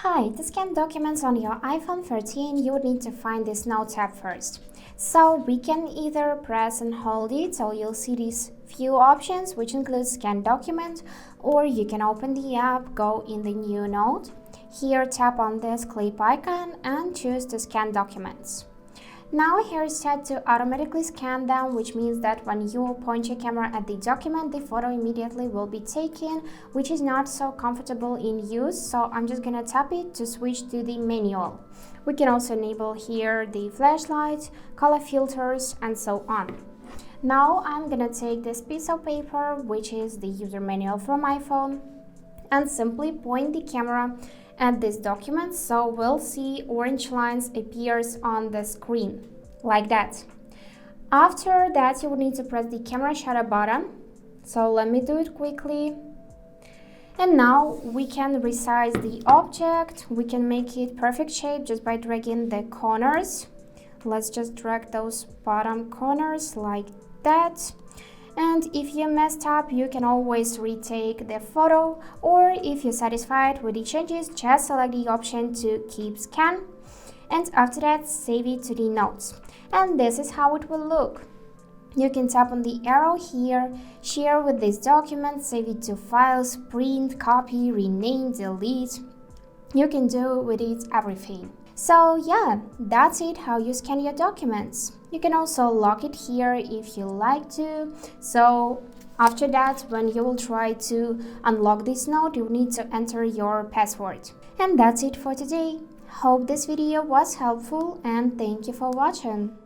Hi, to scan documents on your iPhone 13, you would need to find this Note tab first. So we can either press and hold it, so you'll see these few options, which include scan document, or you can open the app, go in the new Note. Here, tap on this clip icon and choose to scan documents. Now here is set to automatically scan them, which means that when you point your camera at the document, the photo immediately will be taken, which is not so comfortable in use. So I'm just gonna tap it to switch to the manual. We can also enable here the flashlight, color filters, and so on. Now I'm gonna take this piece of paper, which is the user manual from iPhone, and simply point the camera at this document, so we'll see orange lines appears on the screen like that. After that, you will need to press the camera shutter button, so let me do it quickly. And now we can resize the object. We can make it perfect shape just by dragging the corners. Let's just drag those bottom corners like that. And if you messed up, you can always retake the photo, or if you're satisfied with the changes, just select the option to keep scan, and after that save it to the notes. And this is how it will look. You can tap on the arrow here, share with this document, save it to files, print, copy, rename, delete. You can do with it everything. So yeah, that's it, how you scan your documents. You can also lock it here if you like to. So after that, when you will try to unlock this Note, you need to enter your password. And that's it for today. Hope this video was helpful and thank you for watching.